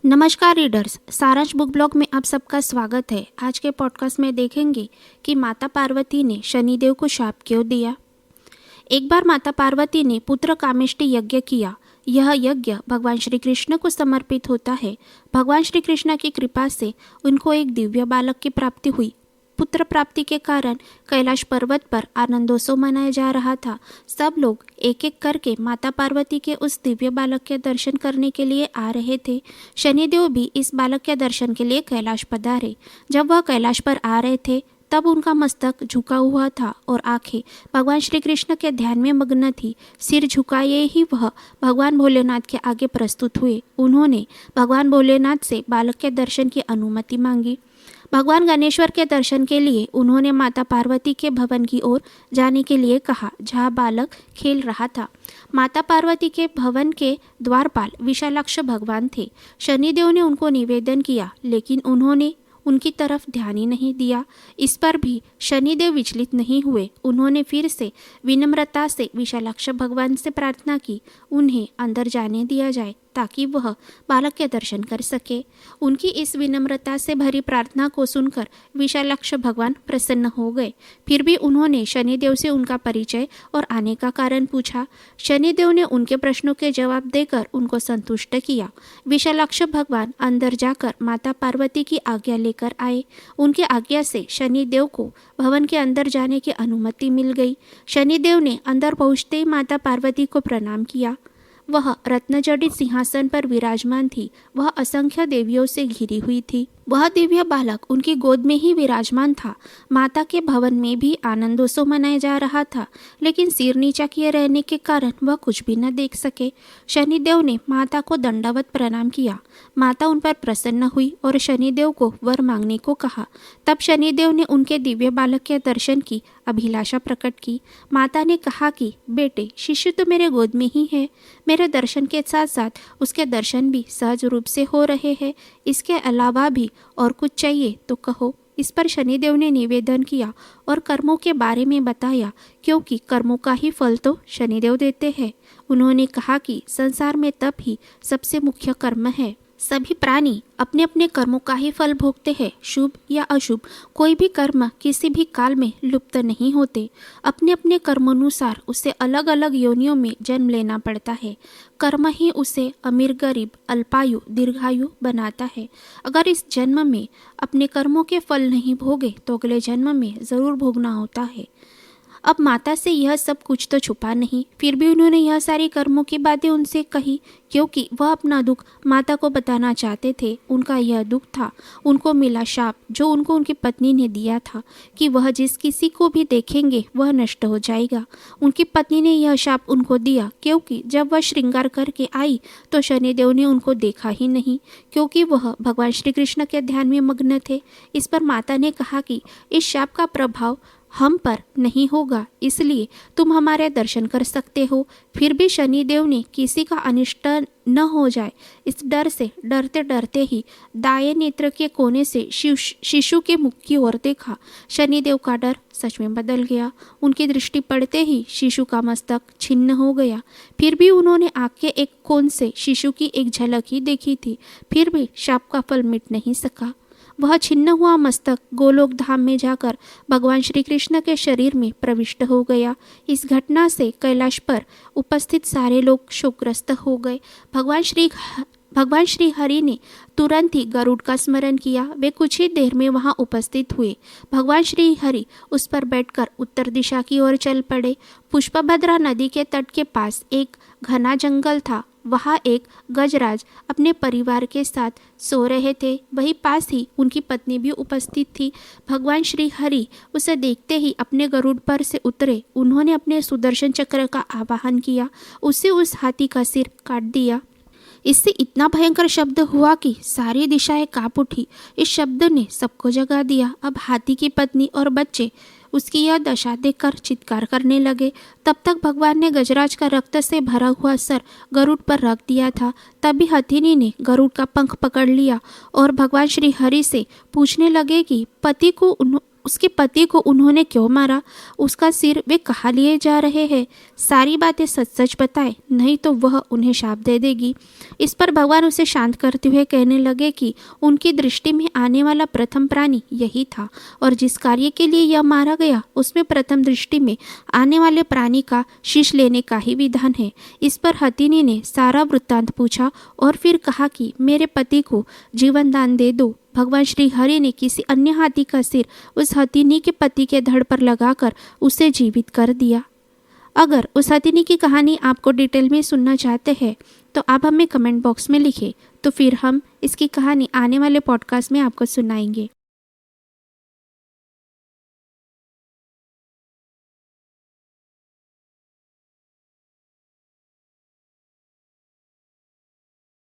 नमस्कार रीडर्स, सारांश book blog में आप सबका स्वागत है। आज के पॉडकास्ट में देखेंगे कि माता पार्वती ने शनिदेव को शाप क्यों दिया। एक बार माता पार्वती ने पुत्र कामेष्टि यज्ञ किया। यह यज्ञ भगवान श्री कृष्ण को समर्पित होता है। भगवान श्री कृष्ण की कृपा से उनको एक दिव्य बालक की प्राप्ति हुई। पुत्र प्राप्ति के कारण कैलाश पर्वत पर आनंदोत्सव मनाया जा रहा था। सब लोग एक एक करके माता पार्वती के उस दिव्य बालक के दर्शन करने के लिए आ रहे थे। शनिदेव भी इस बालक के दर्शन के लिए कैलाश पधारे। जब वह कैलाश पर आ रहे थे तब उनका मस्तक झुका हुआ था और आंखें भगवान श्री कृष्ण के ध्यान में मग्न थी। सिर झुकाए ही वह भगवान भोलेनाथ के आगे प्रस्तुत हुए। उन्होंने भगवान भोलेनाथ से बालक के दर्शन की अनुमति मांगी। भगवान गणेश्वर के दर्शन के लिए उन्होंने माता पार्वती के भवन की ओर जाने के लिए कहा, जहाँ बालक खेल रहा था। माता पार्वती के भवन के द्वारपाल विशालाक्ष भगवान थे। शनिदेव ने उनको निवेदन किया, लेकिन उन्होंने उनकी तरफ ध्यान ही नहीं दिया। इस पर भी शनिदेव विचलित नहीं हुए। उन्होंने फिर से विनम्रता से विशालाक्ष भगवान से प्रार्थना की, उन्हें अंदर जाने दिया जाए ताकि वह बालक के दर्शन कर सके। उनकी इस विनम्रता से भरी प्रार्थना को सुनकर विशालाक्ष भगवान प्रसन्न हो गए। फिर भी उन्होंने शनिदेव से उनका परिचय और आने का कारण पूछा। शनिदेव ने उनके प्रश्नों के जवाब देकर उनको संतुष्ट किया। विशालाक्ष भगवान अंदर जाकर माता पार्वती की आज्ञा लेकर आए। उनकी आज्ञा से शनिदेव को भवन के अंदर जाने की अनुमति मिल गई। शनिदेव ने अंदर पहुंचते ही माता पार्वती को प्रणाम किया। वह रत्नजड़ित सिंहासन पर विराजमान थी। वह असंख्य देवियों से घिरी हुई थी। वह दिव्य बालक उनकी गोद में ही विराजमान था। माता के भवन में भी आनंदोत्सव मनाया जा रहा था, लेकिन सिर नीचा किए रहने के कारण वह कुछ भी न देख सके। शनिदेव ने माता को दंडवत प्रणाम किया। माता उन पर प्रसन्न हुई और शनिदेव को वर मांगने को कहा। तब शनिदेव ने उनके दिव्य बालक के दर्शन की अभिलाषा प्रकट की। माता ने कहा कि बेटे, शिशु तो मेरे गोद में ही है। मेरे दर्शन के साथ साथ उसके दर्शन भी सहज रूप से हो रहे हैं। इसके अलावा भी और कुछ चाहिए तो कहो। इस पर शनिदेव ने निवेदन किया और कर्मों के बारे में बताया, क्योंकि कर्मों का ही फल तो शनिदेव देते हैं। उन्होंने कहा कि संसार में तप ही सबसे मुख्य कर्म है। सभी प्राणी अपने अपने कर्मों का ही फल भोगते हैं। शुभ या अशुभ कोई भी कर्म किसी भी काल में लुप्त नहीं होते। अपने अपने कर्मानुसार उसे अलग अलग योनियों में जन्म लेना पड़ता है। कर्म ही उसे अमीर, गरीब, अल्पायु, दीर्घायु बनाता है। अगर इस जन्म में अपने कर्मों के फल नहीं भोगे तो अगले जन्म में जरूर भोगना होता है। अब माता से यह सब कुछ तो छुपा नहीं, फिर भी उन्होंने यह सारी कर्मों की बातें उनसे कही, क्योंकि वह अपना दुख माता को बताना चाहते थे। उनका यह दुख था उनको मिला शाप, जो उनको उनकी पत्नी ने दिया था कि वह जिस किसी को भी देखेंगे वह नष्ट हो जाएगा। उनकी पत्नी ने यह शाप उनको दिया क्योंकि जब वह श्रृंगार करके आई तो शनिदेव ने उनको देखा ही नहीं, क्योंकि वह भगवान श्री कृष्ण के ध्यान में मग्न थे। इस पर माता ने कहा कि इस शाप का प्रभाव हम पर नहीं होगा, इसलिए तुम हमारे दर्शन कर सकते हो। फिर भी शनिदेव ने किसी का अनिष्ट न हो जाए इस डर से डरते डरते ही दाएं नेत्र के कोने से शिशु के मुख की ओर देखा। शनिदेव का डर सच में बदल गया। उनकी दृष्टि पड़ते ही शिशु का मस्तक छिन्न हो गया। फिर भी उन्होंने आँख के एक कोण से शिशु की एक झलक ही देखी थी। फिर भी शाप का फल मिट नहीं सका। वह छिन्न हुआ मस्तक गोलोक धाम में जाकर भगवान श्री कृष्ण के शरीर में प्रविष्ट हो गया। इस घटना से कैलाश पर उपस्थित सारे लोग शोकग्रस्त हो गए। भगवान श्री हरि ने तुरंत ही गरुड़ का स्मरण किया। वे कुछ ही देर में वहां उपस्थित हुए। भगवान श्री हरि उस पर बैठकर उत्तर दिशा की ओर चल पड़े। पुष्पभद्रा नदी के तट के पास एक घना जंगल था। वहाँ एक गजराज अपने परिवार के साथ सो रहे थे। वहीं पास ही उनकी पत्नी भी उपस्थित थी। भगवान श्री हरि उसे देखते ही अपने गरुड़ पर से उतरे। उन्होंने अपने सुदर्शन चक्र का आवाहन किया, उसे उस हाथी का सिर काट दिया। इससे इतना भयंकर शब्द हुआ कि सारी दिशाएं कांप उठी। इस शब्द ने सबको जगा दिया। अब हाथी की पत्नी और बच्चे उसकी यह दशा देखकर चित्कार करने लगे। तब तक भगवान ने गजराज का रक्त से भरा हुआ सर गरुड़ पर रख दिया था। तभी हथिनी ने गरुड़ का पंख पकड़ लिया और भगवान श्री हरि से पूछने लगे कि पति को उसके पति को उन्होंने क्यों मारा, उसका सिर वे कहाँ लिए जा रहे हैं, सारी बातें सच सच बताए, नहीं तो वह उन्हें शाप दे देगी। इस पर भगवान उसे शांत करते हुए कहने लगे कि उनकी दृष्टि में आने वाला प्रथम प्राणी यही था और जिस कार्य के लिए यह मारा गया उसमें प्रथम दृष्टि में आने वाले प्राणी का शीश लेने का ही विधान है। इस पर हथिनी ने सारा वृत्तांत पूछा और फिर कहा कि मेरे पति को जीवन दान दे दो। भगवान श्री हरि ने किसी अन्य हाथी का सिर उस हथिनी के पति के धड़ पर लगाकर उसे जीवित कर दिया। अगर उस हथिनी की कहानी आपको डिटेल में सुनना चाहते हैं तो आप हमें कमेंट बॉक्स में लिखें, तो फिर हम इसकी कहानी आने वाले पॉडकास्ट में आपको सुनाएंगे।